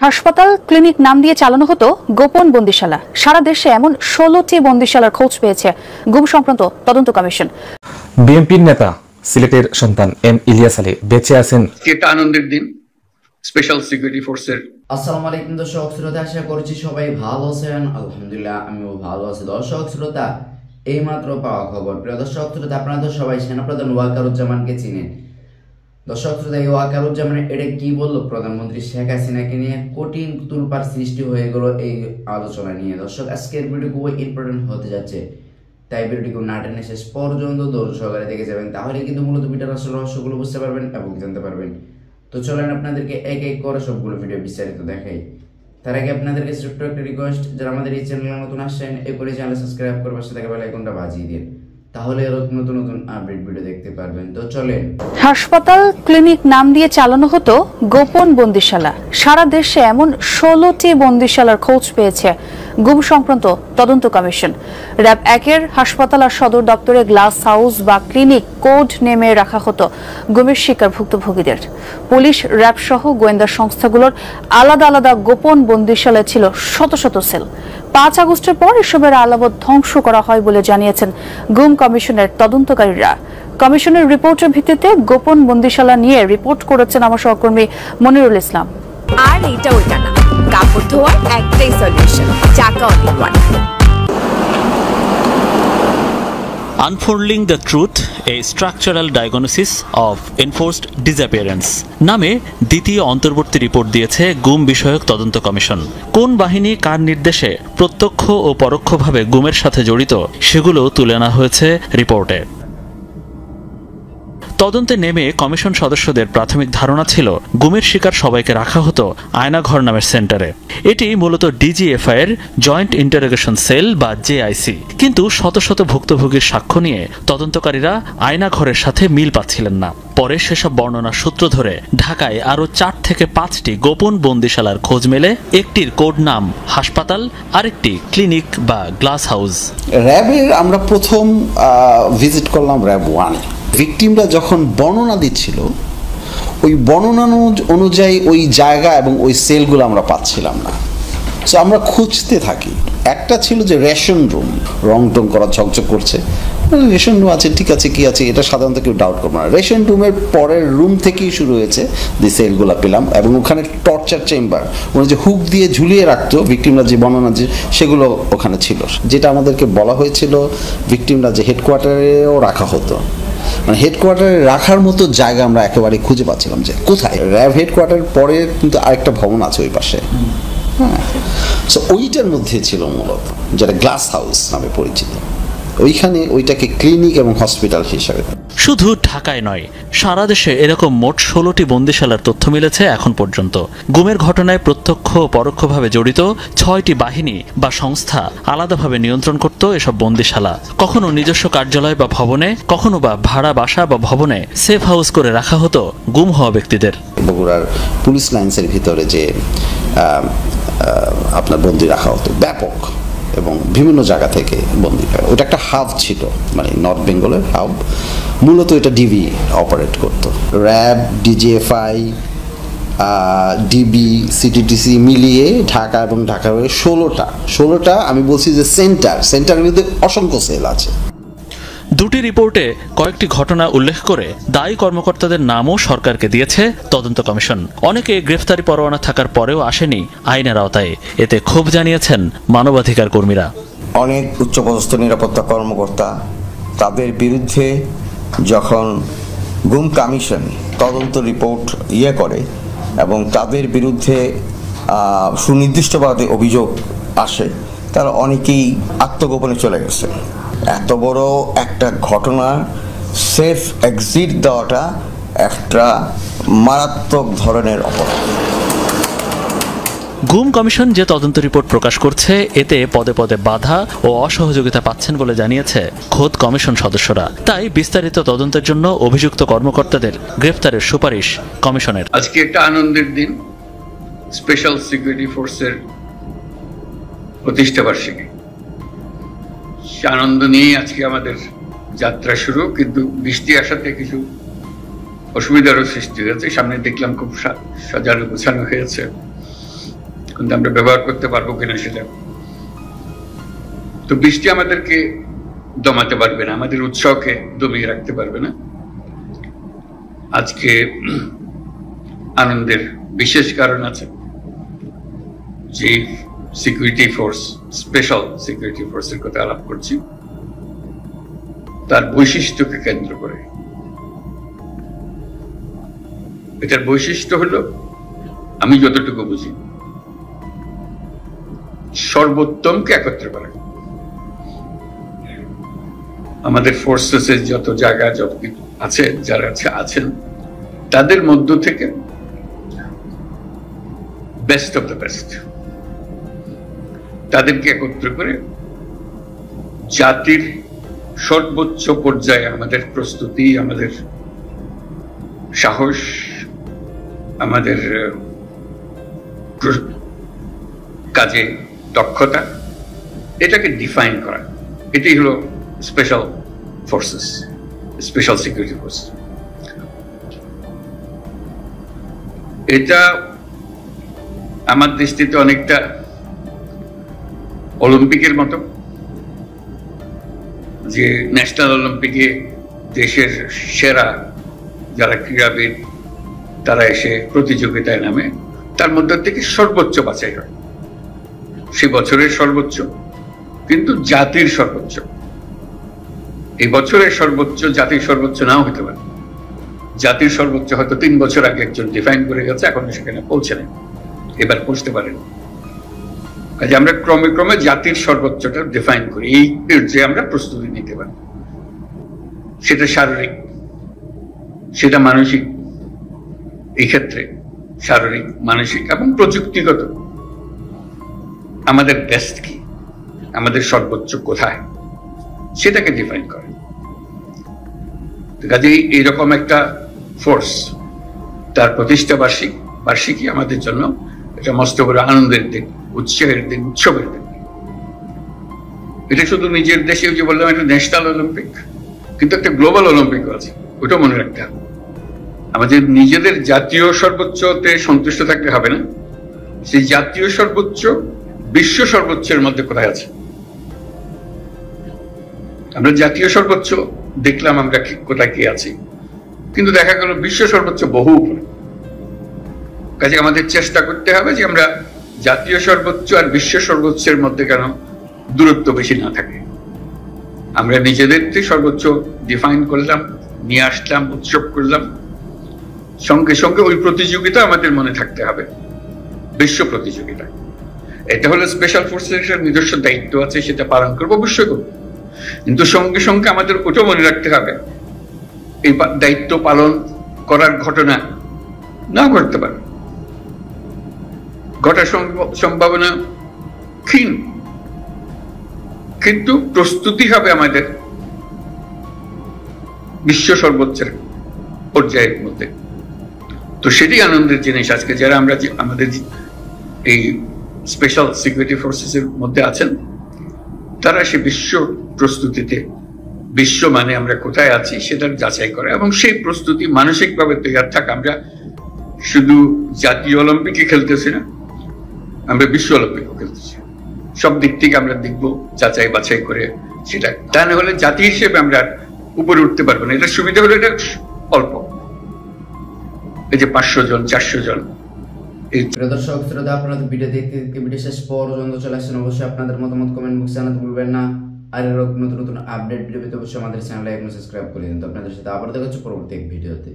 হাসপাতাল ক্লিনিক নাম দিয়ে চালানো হতো গোপন বন্দিশালা। সারা দেশে এমন 16টি বন্দিশালার খোঁজ পেয়েছে গুম সংক্রান্ত তদন্ত কমিশন। বিএনপির নেতা সিলেটের সন্তান এম ইলিয়াস আলী বেঁচে আছেন। এটা আনন্দের দিন স্পেশাল সিকিউরিটি ফোর্সের। আসসালামু আলাইকুম দর্শক শ্রোতা, আশা করছি সবাই ভালো আছেন। আলহামদুলিল্লাহ আমিও ভালো আছি। দর্শক শ্রোতা, এইমাত্র পাওয়া খবর। প্রিয় দর্শক শ্রোতা, আপনারা তো সবাই সেনাপ্রধান ওয়াকারুজ্জামানকে চিনেন। দর্শক শ্রোতা, এই ওয়াকারুজ্জামান এটা কি বললো প্রধানমন্ত্রী শেখ হাসিনাকে নিয়ে কঠিন তুলপার সৃষ্টি হয়ে গেল এই আলোচনা নিয়ে। দর্শক, আজকের ভিডিও খুবই ইম্পর্টেন্ট হতে যাচ্ছে, তাই ভিডিওটিকে না টেনে শেষ পর্যন্ত ধৈর্য সহকারে দেখে যাবেন, তাহলে কিন্তু মূলত ভিডিওর আসল রহস্যগুলো বুঝতে পারবেন এবং জানতে পারবেন। তো চলেন আপনাদেরকে এক এক করে সবগুলো ভিডিও বিস্তারিত দেখাই। তার আগে আপনাদেরকে ছোট্ট একটা রিকোয়েস্ট, যারা আমাদের এই চ্যানেলে নতুন আসছেন এই করে চ্যানেল সাবস্ক্রাইব করে পাশে থাকা বেল আইকনটা বাজিয়ে দিন, তাহলে নতুন নতুন আপডেট ভিডিও দেখতে পারবেন। তো চলেন। হাসপাতাল ক্লিনিক নাম দিয়ে চালানো হতো গোপন বন্দিশালা। সারা দেশে এমন 16টি বন্দিশালার খোঁজ পেয়েছে গুম সংক্রান্ত তদন্ত কমিশন। র্যাব 1-এর হাসপাতাল আর সদর দপ্তরে গ্লাস হাউস বা ক্লিনিক কোড নেমে রাখা হতো গুমের শিকার ভুক্তভোগীদের। পুলিশ, র্যাব সহ গোয়েন্দা সংস্থাগুলোর আলাদা আলাদা গোপন বন্দিশালায় ছিল শত শত সেল। 5 আগস্টের পর এসবের আলামত ধ্বংস করা হয় বলে জানিয়েছেন গুম কমিশনের তদন্তকারীরা। কমিশনের রিপোর্টের ভিত্তিতে গোপন বন্দিশালা নিয়ে রিপোর্ট করেছেন আমার সহকর্মী মনিরুল ইসলাম। আর এটা ওইটা না, কাপড় ধোয়ার একটাই সলিউশন, চাকা all in one. Unfolding the Truth, a Structural Diagnosis of Enforced Disappearance নামে দ্বিতীয় অন্তর্বর্তী রিপোর্ট দিয়েছে গুম বিষয়ক তদন্ত কমিশন। কোন বাহিনী কার নির্দেশে প্রত্যক্ষ ও পরোক্ষভাবে গুমের সাথে জড়িত সেগুলো তুলে আনা হয়েছে রিপোর্টে। তদন্তে নেমে কমিশন সদস্যদের প্রাথমিক ধারণা ছিল গুমের শিকার সবাইকে রাখা হতো আয়নাঘর নামের সেন্টারে। এটি মূলত ডিজিএফআই এর জয়েন্ট ইন্টারোগেশন সেল বা জেআইসি। কিন্তু শত শত ভুক্তভোগীর সাক্ষ্য নিয়ে তদন্তকারীরা আয়নাঘরের সাথে মিল পাচ্ছিলেন না। পরে সেসব বর্ণনার সূত্র ধরে ঢাকায় আরও 4 থেকে 5টি গোপন বন্দিশালার খোঁজ মেলে। একটির কোড নাম হাসপাতাল, আরেকটি ক্লিনিক বা গ্লাস হাউস। র্যাবের আমরা প্রথম ভিজিট করলাম র্যাব 1। ভিকটিমরা যখন বর্ণনা দিচ্ছিল ওই বর্ণনা অনুযায়ী ওই জায়গা এবং ওই সেলগুলো আমরা পাচ্ছিলাম না। সো আমরা খুঁজতে থাকি। একটা ছিল যে রেশন রুম, রং টং করা ঝকঝক করছে, রেশন রুম আছে, ঠিক আছে, কি আছে, এটা সাধারণত কেউ ডাউট করবে না। রেশন রুমের পরের রুম থেকেই শুরু হয়েছে যে সেলগুলো পেলাম, এবং ওখানে টর্চার চেম্বার, ওখানে যে হুক দিয়ে ঝুলিয়ে রাখতো ভিকটিমরা, যে বর্ণনা যে সেগুলো ওখানে ছিল। যেটা আমাদেরকে বলা হয়েছিল ভিকটিমরা যে হেডকোয়ার্টারেও রাখা হতো, মানে হেডকোয়ার্টারে রাখার মতো জায়গা আমরা একেবারে খুঁজে পাচ্ছিলাম যে কোথায়। র্যাব হেডকোয়ার্টার পরে কিন্তু আরেকটা ভবন আছে ওই পাশে, হ্যাঁ। সো ওইটার মধ্যে ছিল মূলত, যেটা গ্লাস হাউস নামে পরিচিত। ওইখানে ওইটাকে ক্লিনিক এবং হসপিটাল হিসাবে। শুধু ঢাকায় নয়, সারা দেশে এরকম মোট 16টি বন্দিশালার তথ্য মিলেছে এখন পর্যন্ত। গুমের ঘটনায় প্রত্যক্ষ ও পরোক্ষভাবে জড়িত 6টি বাহিনী বা সংস্থা আলাদাভাবে নিয়ন্ত্রণ করত এসব বন্দিশালা। কখনো নিজস্ব কার্যালয় বা ভবনে, কখনো বা ভাড়া বাসা বা ভবনে সেফ হাউস করে রাখা হতো গুম হওয়া ব্যক্তিদের। বগুড়ার পুলিশ লাইন্সের ভিতরে যে আপনার বন্দি রাখা হতো ব্যাপক, এবং বিভিন্ন জায়গা থেকে বন্দি করে। ওটা একটা হাব ছিল, মানে নর্থ বেঙ্গলের হাব। মূলত এটা ডিবি অপারেট করত। র্যাব, ডিজিএফআই, ডিবি, সিটিটিসি মিলিয়ে ঢাকা এবং ঢাকার 16টা আমি বলছি যে সেন্টারের মধ্যে অসংখ্য সেল আছে। দুটি রিপোর্টে কয়েকটি ঘটনা উল্লেখ করে দায়ী কর্মকর্তাদের নামও সরকারকে দিয়েছে তদন্ত কমিশন। অনেকে গ্রেফতারি পরোয়ানা থাকার পরেও আসেনি আইনের আওতায়। এতে ক্ষোভ জানিয়েছেন মানবাধিকার কর্মীরা। অনেক উচ্চপদস্থ নিরাপত্তা কর্মকর্তা, তাদের বিরুদ্ধে যখন গুম কমিশন তদন্ত রিপোর্ট করে এবং তাদের বিরুদ্ধে সুনির্দিষ্টভাবে অভিযোগ আসে, তারা অনেকেই আত্মগোপনে চলে গেছে। এত বড় একটা ঘটনা সেফ এক্সিট দেওয়াটা একটা মারাত্মক ধরনের অপরাধ। গুম কমিশন যে তদন্ত রিপোর্ট প্রকাশ করছে, এতে পদে পদে বাধা ও অসহযোগিতা পাচ্ছেন বলে জানিয়েছে খোদ কমিশন সদস্যরা। তাই বিস্তারিত তদন্তের জন্য অভিযুক্ত কর্মকর্তাদের গ্রেফতারের সুপারিশ কমিশনের। আজকে একটা আনন্দের দিন স্পেশাল সিকিউরিটি ফোর্সের প্রতিষ্ঠা বার্ষিকী। আনন্দ নিয়ে আজকে আমাদের যাত্রা শুরু, কিন্তু বৃষ্টি আসাতে কিছু অসুবিধারও সৃষ্টি হয়েছে। সামনে দেখলাম খুব সাজানো গোছানো হয়েছে, কিন্তু আমরা ব্যবহার করতে পারবো কিনা সেটা। তো বৃষ্টি আমাদেরকে দমাতে পারবে না, আমাদের উৎসাহকে দমিয়ে রাখতে পারবে না। আজকে আনন্দের বিশেষ কারণ আছে, যে সিকিউরিটি ফোর্স, স্পেশাল সিকিউরিটি ফোর্সের কথা আলাপ করছি, তার বৈশিষ্ট্যকে কেন্দ্র করে। এটার বৈশিষ্ট্য হলো, আমি যতটুকু বুঝি, সর্বোত্তমকে একত্র করা। আমাদের ফোর্সেসের যত জায়গা যত আছে, যারা আছেন, তাদের মধ্য থেকে বেস্ট অফ দ্য বেস্ট, তাদেরকে একত্র করে জাতির সর্বোচ্চ পর্যায়ে আমাদের প্রস্তুতি, আমাদের সাহস, আমাদের কাজে দক্ষতা, এটাকে ডিফাইন করা, এটাই হলো special forces, special security force. এটা আমার দৃষ্টিতে অনেকটা অলিম্পিকের মতো, যে ন্যাশনাল অলিম্পিকে দেশের সেরা যারা ক্রীড়াবিদ তারা এসে প্রতিযোগিতায় নামে, তার মধ্যে থেকে সর্বোচ্চ বাছাই হয়, সে বছরের সর্বোচ্চ, কিন্তু জাতির সর্বোচ্চ। এই বছরের সর্বোচ্চ জাতির সর্বোচ্চ নাও হতে পারে, জাতির সর্বোচ্চ হয়তো 3 বছর আগে একজন ডিফাইন করে গেছে, এখনো সেখানে পৌঁছে নেই, এবার পৌঁছতে পারেন। কাজে আমরা ক্রমে ক্রমে জাতির সর্বোচ্চটা ডিফাইন করি, এই যে আমরা প্রস্তুতি নিতে পারি, সেটা শারীরিক, সেটা মানসিক। এই ক্ষেত্রে শারীরিক, মানসিক এবং প্রযুক্তিগত আমাদের বেস্ট কি, আমাদের সর্বোচ্চ কোথায়, সেটাকে ডিফাইন করে। কাজেই এইরকম একটা ফোর্স, তার প্রতিষ্ঠা বার্ষিকী আমাদের জন্য এটা মস্ত বড় আনন্দের দিন, উৎসাহের দিন, উৎসবের দিন। এটা শুধু নিজের দেশে, যে বললাম একটা ন্যাশনাল অলিম্পিক, কিন্তু একটা গ্লোবাল অলিম্পিকও আছে, ওটা মনে রাখতে হবে। আমাদের নিজেদের জাতীয় সর্বোচ্চতে সন্তুষ্ট থাকতে হবে না, সেই জাতীয় সর্বোচ্চ বিশ্ব সর্বোচ্চের মধ্যে কোথায় আছে। আমরা জাতীয় সর্বোচ্চ দেখলাম আমরা কোথায় কি আছি, কিন্তু দেখা গেল বিশ্ব সর্বোচ্চ বহু উপরে। কাজে আমাদের চেষ্টা করতে হবে যে আমরা জাতীয় সর্বোচ্চ আর বিশ্ব সর্বোচ্চের মধ্যে কেন দূরত্ব বেশি না থাকে। আমরা নিজেদের সর্বোচ্চ ডিফাইন করলাম, নিয়ে আসলাম, উৎসব করলাম, সঙ্গে সঙ্গে ওই প্রতিযোগিতা আমাদের মনে থাকতে হবে, বিশ্ব প্রতিযোগিতা। এটা হলো স্পেশাল ফোর্সের নিজস্ব দায়িত্ব আছে, সেটা পালন করবো, অবশ্যই করবো, কিন্তু সঙ্গে সঙ্গে আমাদের ওটাও মনে রাখতে হবে এই দায়িত্ব পালন করার ঘটনা না ঘটতে পারে, ঘটার সম্ভাবনা ক্ষীণ, কিন্তু প্রস্তুতি হবে আমাদের বিশ্ব সর্বোচ্চের পর্যায়ের মধ্যে। তো সেটি আনন্দের জিনিস। আজকে যারা আমরা আমাদের এই স্পেশাল সিকিউরিটি ফোর্সেসের মধ্যে আছেন, তারা সে বিশ্ব প্রস্তুতিতে, বিশ্ব মানে আমরা কোথায় আছি সেটার যাচাই করে, এবং সেই প্রস্তুতি মানসিকভাবে তৈরি থাকা। আমরা শুধু জাতীয় অলিম্পিকে খেলতেছি না, আমরা বিশ্ব অলিম্পিকও খেলতেছি। সব দিক থেকে আমরা দেখব, যাচাই বাছাই করে সেটা। তা না হলে জাতি হিসেবে আমরা উপরে উঠতে পারবো না। এটা সুবিধা হলো এটা অল্প, এই যে 500 জন 400 জন। প্রিয় দর্শক শ্রোতা, আপনারা ভিডিও দেখতে ভিডিও শেষ পর্যন্ত চলে আসছেন, অবশ্যই আপনাদের মতামত কমেন্ট বক্সে জানাতে ভুলবেন না। আর এরকম নতুন নতুন আপডেট ভিডিও পেতে অবশ্যই আমাদের চ্যানেলে সাবস্ক্রাইব করে দিন। তো আপনাদের সাথে আবার দেখা হচ্ছে পরবর্তী এক ভিডিওতে।